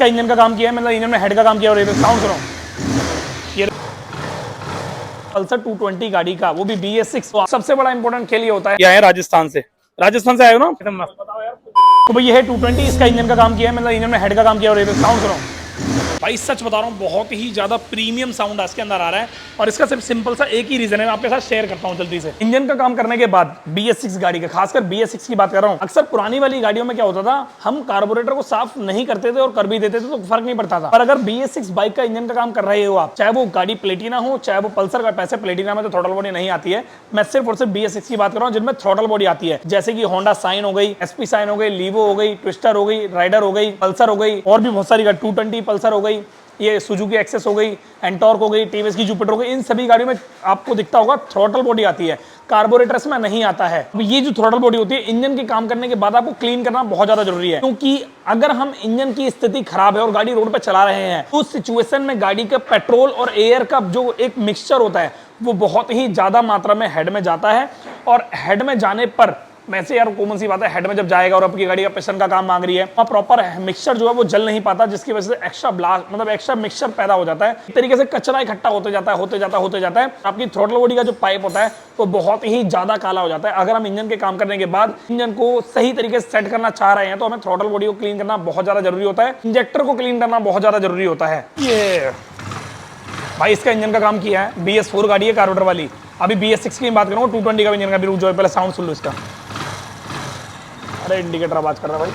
का इंजन का काम किया है, मतलब इंजन में हेड का काम किया और साउंड सुनो, ये पल्सर 220 गाड़ी का, वो भी BS6। सबसे बड़ा इंपॉर्टेंट खेल ये होता है, क्या है राजस्थान से आए हो ना, एकदम मस्त। बताओ यार, तो भाई ये है 220, इसका इंजन का काम किया है, मतलब इंजन में हेड का काम किया और साउंड सुनो भाई, सच बता रहा हूँ बहुत ही ज्यादा प्रीमियम साउंड इसके अंदर आ रहा है। और इसका सिर्फ सिंपल सा एक ही रीजन है, मैं आपके साथ शेयर करता हूँ जल्दी से। इंजन का काम करने के बाद BS6 गाड़ी का, खासकर BS6 की बात कर रहा हूँ, अक्सर पुरानी वाली गाड़ियों में क्या होता था, हम कार्बोरेटर को साफ नहीं करते थे और कर भी देते थे तो फर्क नहीं पड़ता था। पर अगर BS6 बाइक का इंजन का काम कर रहे हो आप, चाहे वो गाड़ी प्लेटिना हो, चाहे वो पल्सर का, पैसे प्लेटिना में तो थ्रॉटल बॉडी नहीं आती है, मैं सिर्फ और सिर्फ BS6 की बात कर रहा हूँ जिनमें थ्रॉटल बॉडी आती है, जैसे कि होंडा साइन हो गई, SP साइन हो गई, लीवो हो गई, ट्विस्टर हो गई, राइडर हो गई, पल्सर हो गई, और भी बहुत सारी 220 पल्सर हो गई, ये सुजुकी एक्सेस हो गई, एंटॉर्क हो गई, TVS की जुपिटर हो गई, इन सभी गाड़ियों में आपको दिखता होगा थ्रॉटल बॉडी आती है, कार्बोरेटर्स में नहीं आता है। अब ये जो थ्रॉटल बॉडी होती है, इंजन के काम करने के बाद आपको क्लीन करना बहुत ज्यादा जरूरी है, क्योंकि अगर हम इंजन की स्थिति खराब है और गाड़ी रोड पे चला रहे हैं तो उस सिचुएशन में गाड़ी का पेट्रोल और एयर का जो एक मिक्सचर होता है वो बहुत ही ज्यादा मात्रा में हेड में जाता है। और हेड में जाने पर, वैसे यार कॉमन सी बात है, हेड में जब जाएगा और आपकी गाड़ी का पिस्टन का काम मांग रही है, वहाँ प्रॉपर मिक्सचर जो है वो जल नहीं पाता, जिसकी वजह से एक्स्ट्रा ब्लास्ट, मतलब एक्स्ट्रा मिक्सचर पैदा हो जाता है। एक तरीके से कचरा इकट्ठा होते जाता है। आपकी थ्रॉटल बॉडी का जो पाइप होता है वो बहुत ही ज्यादा काला हो जाता है। अगर हम इंजन के काम करने के बाद इंजन को सही तरीके से सेट करना चाह रहे हैं तो हमें थ्रॉटल बॉडी को क्लीन करना बहुत ज्यादा जरूरी होता है, इंजेक्टर को क्लीन करना बहुत ज्यादा जरूरी होता है। ये भाई इसका इंजन का काम किया है, BS4 गाड़ी है कार्बोरेटर वाली। अभी BS6 की बात करूंगा, 220 का इंजन का भी रुक जाओ, पहले साउंड सुन लो इसका। अरे इंडिकेटर आवाज कर रहा है भाई,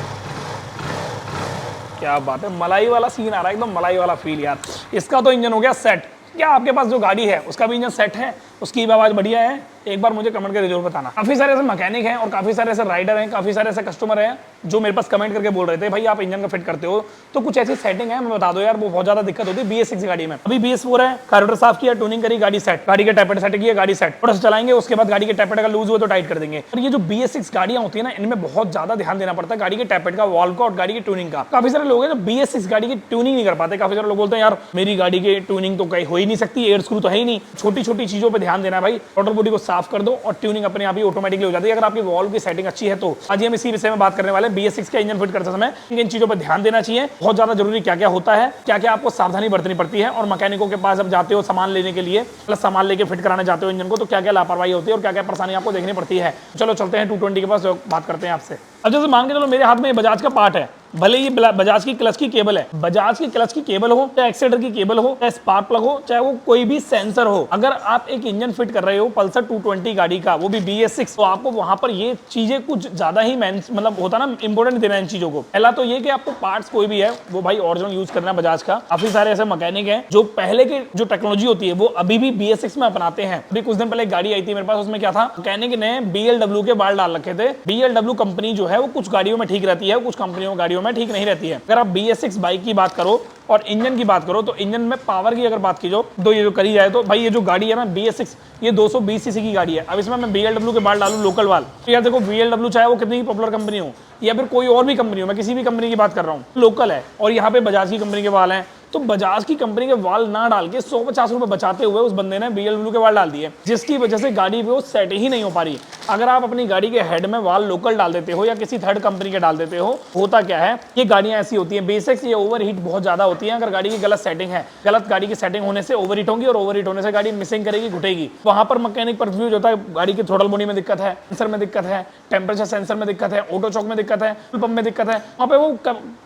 क्या बात है, मलाई वाला सीन आ रहा है, एकदम मलाई वाला फील यार। इसका तो इंजन हो गया सेट। क्या आपके पास जो गाड़ी है उसका भी इंजन सेट है, उसकी भी आवाज बढ़िया है? एक बार मुझे कमेंट करके जरूर बताना। काफी सारे ऐसे मैकेनिक हैं और काफी सारे ऐसे राइडर हैं, काफी सारे ऐसे कस्टमर हैं जो मेरे पास कमेंट करके बोल रहे थे भाई आप इंजन का फिट करते हो तो कुछ ऐसी सेटिंग है, मैं बता दो यार, वो बहुत ज्यादा दिक्कत होती है BS6 गाड़ी में। अभी BS4 है, कार्बोरेटर साफ किया, ट्यूनिंग करी, गाड़ी सेट, गाड़ी के टैपेट सेट किया, गाड़ी सेट, थोड़ा सा चलाएंगे, उसके बाद गाड़ी के टैपेट का लूज हुआ तो टाइट कर देंगे। और ये जो BS6 गाड़ियां होती है ना, इनमें बहुत ज्यादा ध्यान देना पड़ता है गाड़ी के टैपेट का, वॉल्व का और गाड़ी की ट्यूनिंग का। काफी सारे लोग हैं जो BS6 गाड़ी की ट्यूनिंग नहीं कर पाते। काफी सारे लोग बोलते हैं यार मेरी गाड़ी की ट्यूनिंग तो कहीं हो ही नहीं सकती, एयर स्क्रू तो है ही नहीं। छोटी छोटी चीजों पर ध्यान देना है भाई, थ्रॉटल बॉडी को साफ कर दो और ट्यूनिंग अपने आप ही ऑटोमेटिकली हो जाती है अगर आपकी वॉल्व की सेटिंग अच्छी है तो। आज हम इसी विषय में बात करने वाले हैं, BS6 का इंजन फिट करते समय इन चीजों पर ध्यान देना चाहिए, बहुत ज्यादा जरूरी क्या क्या होता है, क्या क्या आपको सावधानी बरतनी पड़ती है, और मैकेनिकों के पास जब जाते हो सामान लेने के लिए, प्लस सामान लेके फिट कराने जाते हो इंजन को, तो क्या क्या लापरवाही होती है और क्या क्या परेशानी आपको देखनी पड़ती है। चलो चलते हैं 220 के पास, बात करते हैं आपसे। अब जैसे मान के चलो मेरे हाथ में बजाज का पार्ट है, भले ये बजाज की क्लच की केबल है, बजाज की क्लच की केबल हो, चाहे एक्सीलेटर की केबल हो, चाहे स्पार्क प्लग हो, चाहे वो कोई भी सेंसर हो, अगर आप एक इंजन फिट कर रहे हो पल्सर 220 गाड़ी का, वो भी BS6, तो आपको वहां पर ये चीजें कुछ ज्यादा ही मतलब होता ना, इंपॉर्टेंट देना इन चीजों को। पहला तो ये कि आपको पार्ट्स कोई भी है वो भाई ओरिजिनल यूज करना है बजाज का। काफी सारे ऐसे मैकेनिक हैं जो पहले के जो टेक्नोलॉजी होती है वो अभी भी BS6 में अपनाते हैं। अभी कुछ दिन पहले एक गाड़ी आई थी मेरे पास, उसमें क्या था, मैकेनिक ने BLW के बाल डाल रखे थे। BLW कंपनी जो है वो कुछ गाड़ियों में ठीक रहती है, कुछ कंपनियों गाड़ियों में ठीक नहीं रहती है। अगर आप BS6 बाइक की बात करो और इंजन की बात करो, तो इंजन में पावर की अगर बात की जाए तो ये जो करी जाए तो भाई ये जो गाड़ी है ना BS6, ये 220 सीसी की गाड़ी है। अब इसमें मैं BLW के बाल डालूं, लोकल वाल, तो यार देखो BLW चाहे वो कितनी पॉपुलर कंपनी हो या फिर कोई और भी कंपनी हो, मैं किसी भी कंपनी की बात कर रहा हूँ, लोकल है, और यहाँ पे बजाज की कंपनी के वाल हैं, तो बजाज की कंपनी के वाल ना डाल के 150 रुपए बचाते हुए उस बंदे ने BLW के वाल डाल दिए, जिसकी वजह से गाड़ी पे वो सेट ही नहीं हो पा रही। अगर आप अपनी गाड़ी के हेड में वाल लोकल डाल देते हो या किसी थर्ड कंपनी के डाल देते हो, होता क्या है, ये गाड़ियां ऐसी होती हैं बेसिक, ये ओवरहीट बहुत ज्यादा होती है। अगर गाड़ी की गलत सेटिंग है, गलत गाड़ी की सेटिंग होने से ओवरहीट होगी, और ओवरहीट होने से गाड़ी मिसिंग करेगी, घुटेगी। वहां पर मैकेनिक पर कंफ्यूज होता है, गाड़ी की थ्रॉटल बॉडी में दिक्कत है, सेंसर में दिक्कत है, टेम्परेचर सेंसर में दिक्कत है, ऑटो चॉक में दिक्कत है, पंप में दिक्कत है। वहां पे वो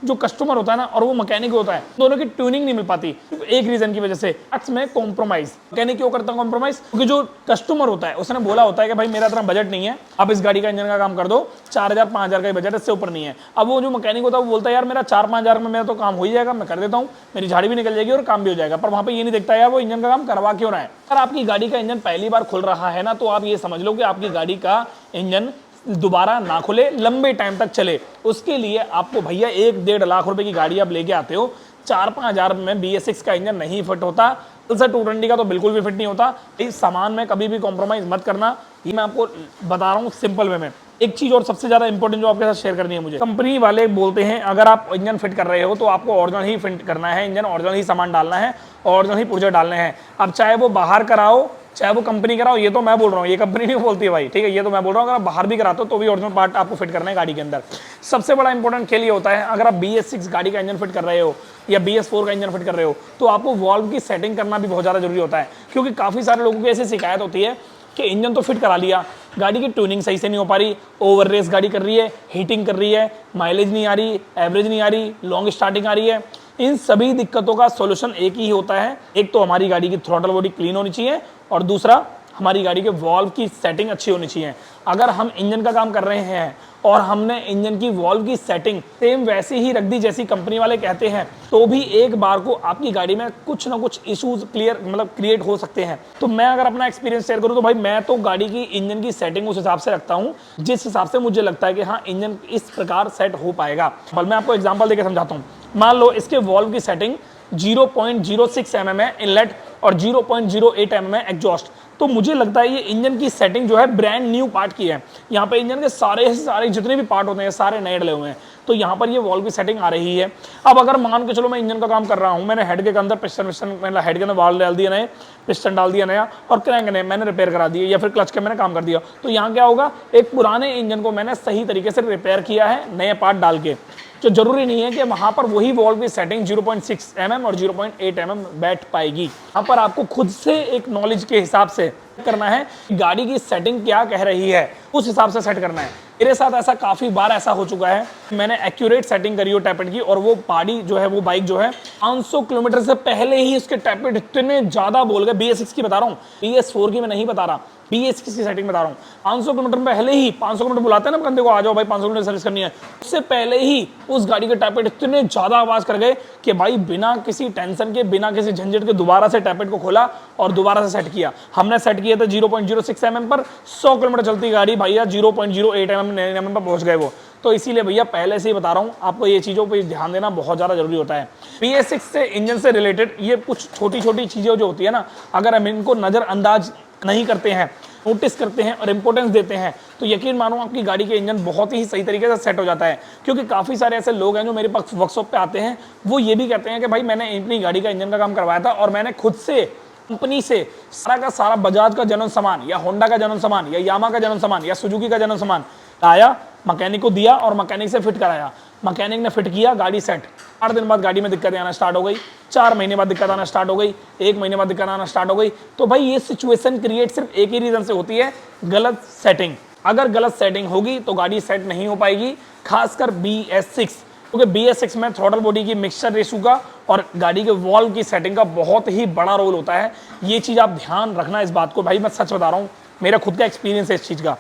जो कस्टमर होता है ना और वो मैकेनिक होता है, दोनों की ट्यूनिंग नहीं मिल पाती, एक रीजन की वजह से, पार्ट्स में कॉम्प्रोमाइज। मैकेनिक क्यों करता है कॉम्प्रोमाइज? क्योंकि जो कस्टमर होता है उसने बोला होता है कि भाई मेरा इतना बजट नहीं है, आप इस गाड़ी का इंजन का काम कर दो, 4000 5000 का बजट, इससे ऊपर नहीं है। अब वो जो मैकेनिक होता है वो बोलता है यार मेरा 4-5 में मेरा तो काम हो ही जाएगा, मैं कर देता हूँ, मेरी झाड़ी भी निकल जाएगी और काम भी हो जाएगा। पर वहां पे ये नहीं देखता यार वो इंजन का काम करवा क्यों रहा है। अगर आपकी गाड़ी का इंजन पहली बार खुल रहा है ना, तो आप ये समझ लो कि आपकी गाड़ी का इंजन दोबारा ना खुले, लंबे टाइम तक चले, उसके लिए आपको भैया 1-1.5 लाख रुपए की गाड़ी आप लेके आते हो, 4-5 हजार में BS6 का इंजन नहीं फिट होता, पल्सर 220 का तो बिल्कुल भी फिट नहीं होता। इस सामान में कभी भी कॉम्प्रोमाइज मत करना, ये मैं आपको बता रहा हूँ सिंपल वे में। एक चीज और सबसे ज्यादा इंपॉर्टेंट जो आपके साथ शेयर करनी है मुझे, कंपनी वाले बोलते हैं अगर आप इंजन फिट कर रहे हो तो आपको ओरिजिनल ही फिट करना है, इंजन ओरिजिनल ही सामान डालना है, ओरिजिनल ही पुर्जे डालने हैं। अब चाहे वो बाहर कराओ चाहे वो कंपनी कराओ, ये तो मैं बोल रहा हूँ, ये कंपनी नहीं बोलती है भाई, ठीक है, ये तो मैं बोल रहा हूँ। अगर आप बाहर भी कराते हो तो भी ओरिजिनल पार्ट आपको फिट करना है गाड़ी के अंदर। सबसे बड़ा इंपॉर्टेंट खेल ये होता है, अगर आप BS6 गाड़ी का इंजन फिट कर रहे हो या BS4 का इंजन फिट कर रहे हो, तो आपको वॉल्व की सेटिंग करना भी बहुत ज़्यादा जरूरी होता है। क्योंकि काफ़ी सारे लोगों की ऐसी शिकायत होती है कि इंजन तो फिट करा लिया, गाड़ी की ट्यूनिंग सही से नहीं हो पा रही, ओवर रेस गाड़ी कर रही है, हीटिंग कर रही है, माइलेज नहीं आ रही, एवरेज नहीं आ रही, लॉन्ग स्टार्टिंग आ रही है। इन सभी दिक्कतों का सॉल्यूशन एक ही होता है, एक तो हमारी गाड़ी की थ्रॉटल बॉडी क्लीन होनी चाहिए और दूसरा हमारी गाड़ी के वॉल्व की सेटिंग अच्छी होनी चाहिए। अगर हम इंजन का काम कर रहे हैं और हमने इंजन की वॉल्व की सेटिंग सेम वैसे ही रख दी जैसी कंपनी वाले कहते हैं, तो भी एक बार को आपकी गाड़ी में कुछ ना कुछ इश्यूज क्रिएट हो सकते हैं। तो मैं अगर अपना एक्सपीरियंस शेयर करूं तो भाई मैं तो गाड़ी की इंजन की सेटिंग उस हिसाब से रखता हूं जिस हिसाब से मुझे लगता है कि हाँ इंजन इस प्रकार सेट हो पाएगा। मैं आपको एग्जाम्पल देकर समझाता हूँ। मान लो इसके वॉल्व की सेटिंग 0.06 mm है इनलेट और 0.08 mm है एग्जॉस्ट, तो मुझे लगता है ये इंजन की सेटिंग जो है ब्रांड न्यू पार्ट की है। यहाँ पे इंजन के सारे जितने भी पार्ट होते हैं सारे नए डले हुए हैं, तो यहाँ पर ये वॉल्व की सेटिंग आ रही है। अब अगर मान के चलो मैं इंजन का काम कर रहा हूँ, मैंने हेड के अंदर पिस्टन हेड के अंदर वाल्व डाल दिया नए, पिस्टन डाल दिया नया और क्रैंक ने मैंने रिपेयर करा दिया या फिर क्लच के मैंने काम कर दिया, तो यहाँ क्या होगा, एक पुराने इंजन को मैंने सही तरीके से रिपेयर किया है नए पार्ट डाल के। जो जरूरी नहीं है कि वहां पर वही वॉल्व की सेटिंग 0.6 mm और 0.8 mm बैठ पाएगी। यहाँ पर आपको खुद से एक नॉलेज के हिसाब से करना है, गाड़ी की सेटिंग क्या कह रही है उस हिसाब से सेट करना है। मेरे साथ ऐसा काफी बार ऐसा हो चुका है, मैंने एक्यूरेट सेटिंग करी हो टैपेट की और वो गाड़ी जो है वो बाइक जो है 500 किलोमीटर से पहले ही उसके टैपेट इतने ज्यादा बोल गए। BS6 की बता रहा हूँ, BS4 की मैं नहीं बता रहा, BS6 की सेटिंग बता रहा हूँ। 500 किलोमीटर पहले ही, 500 किलोमीटर बुलाते हैं ना बंदे को, आ जाओ भाई 500 किलोमीटर सर्विस करनी है, उससे पहले ही उस गाड़ी के टैपेट इतने ज्यादा आवाज कर गए कि भाई बिना किसी टेंशन के, बिना किसी झंझट के दोबारा से टैपेट को खोला और दोबारा से सेट किया। हमने सेट किया था 0.06 mm पर, 100 किलोमीटर चलती गाड़ी भैया 0.08 mm पर पहुंच गए वो। तो इसीलिए भैया पहले से ही बता रहा हूँ आपको, ये चीज़ों पे ध्यान देना बहुत ज़्यादा जरूरी होता है। BS6 से इंजन से रिलेटेड ये कुछ छोटी छोटी चीज़ें जो होती है ना, अगर हम इनको नज़रअंदाज नहीं करते हैं, नोटिस करते हैं और इंपॉर्टेंस देते हैं, तो यकीन मानो आपकी गाड़ी के इंजन बहुत ही सही तरीके से सेट हो जाता है। क्योंकि काफ़ी सारे ऐसे लोग हैं जो मेरे पास वर्कशॉप पे आते हैं, वो ये भी कहते हैं कि भाई मैंने अपनी गाड़ी का इंजन का काम करवाया था और मैंने खुद से कंपनी से सारा का सारा बजाज का जनरल सामान या होंडा का जनरल सामान या यामा का जनरल सामान या सुजुकी का जनरल सामान लाया, मैकेनिक को दिया और मैकेनिक से फिट कराया। मैकेनिक ने फिट किया, गाड़ी सेट। 8 दिन बाद गाड़ी में दिक्कत आना स्टार्ट हो गई, 4 महीने बाद दिक्कत आना स्टार्ट हो गई, 1 महीने बाद दिक्कत आना स्टार्ट हो गई। तो भाई ये सिचुएशन क्रिएट सिर्फ एक ही रीजन से होती है, गलत सेटिंग। अगर गलत सेटिंग होगी तो गाड़ी सेट नहीं हो पाएगी, खासकर BS6, क्योंकि BS6 में थ्रॉटल बॉडी की मिक्सचर रेशो का और गाड़ी के वॉल्व की सेटिंग का बहुत ही बड़ा रोल होता है। ये चीज़ आप ध्यान रखना इस बात को, भाई मैं सच बता रहा हूँ, मेरा खुद का एक्सपीरियंस है इस चीज़ का।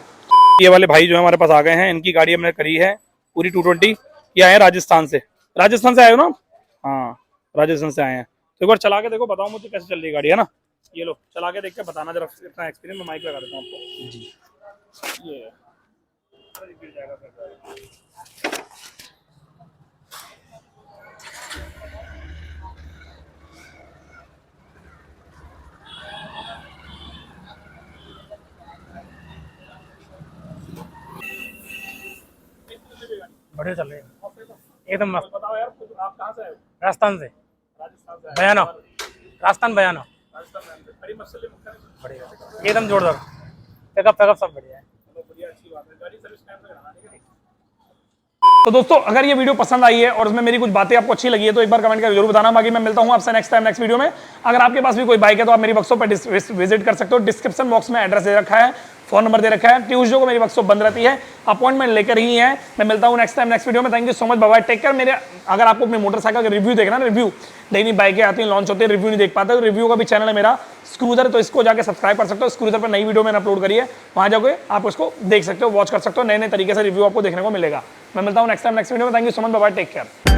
ये वाले भाई जो हमारे पास आ गए हैं, इनकी गाड़ी हमने करी है पूरी 220, ये आए हैं राजस्थान से। राजस्थान से आए हो ना? हाँ, राजस्थान से आए हैं। तो एक बार चला के देखो, बताओ मुझे कैसे चल रही है गाड़ी, है ना? ये लो चला के देख के बताना जरा इतना एक्सपीरियंस। मैं माइक लगा देता हूँ आपको जी। ये गिर जाएगा बढ़िया चल रही है, एकदम मस्त। बताओ यार, आप कहाँ से आए हो? राजस्थान से, राजस्थान से आए बयाना, राजस्थान बयाना। राजस्थान में बड़ी मछली मुख्य बढ़िया एकदम जोरदार, पैकअप सब बढ़िया है। बढ़िया, अच्छी बात है। गाड़ी सर्विस टाइम से कराना, ठीक है। तो दोस्तों अगर ये वीडियो पसंद आई है और उसमें मेरी कुछ बातें आपको अच्छी लगी है तो एक बार कमेंट करके जरूर बताना। बाकी मैं मिलता हूं आपसे नेक्स्ट टाइम नेक्स्ट वीडियो में। अगर आपके पास भी कोई बाइक है तो आप मेरी वर्कशॉप पर विजिट कर सकते हो। डिस्क्रिप्शन बॉक्स में एड्रेस दे रखा है, फोन नंबर दे रखा है। ट्यूसडे को मेरी वर्कशॉप बंद रहती है, अपॉइंटमेंट लेकर ही है। मैं मिलता हूं नेक्स्ट टाइम नेक्स्ट वीडियो में। Thank you so much, bye bye, take care. मेरे अगर आपको अपनी मोटरसाइकिल का रिव्यू देखना, रिव्यू नई नई बाइकें आती हैं, लॉन्च होती है, रिव्यू नहीं देख पाते तो रिव्यू का भी चैनल है मेरा स्क्रूजर, तो इसको जाके सब्सक्राइब कर सकते हो। स्क्रूजर पर नई वीडियो मैंने अपलोड करी है, वहां जाके आप उसको देख सकते हो, वॉच कर सकते हो। नए नए तरीके से रिव्यू आपको देखने को मिलेगा। मैं मिलता हूं नेक्स्ट टाइम नेक्स्ट वीडियो में। Thank you so much, bye bye, take care.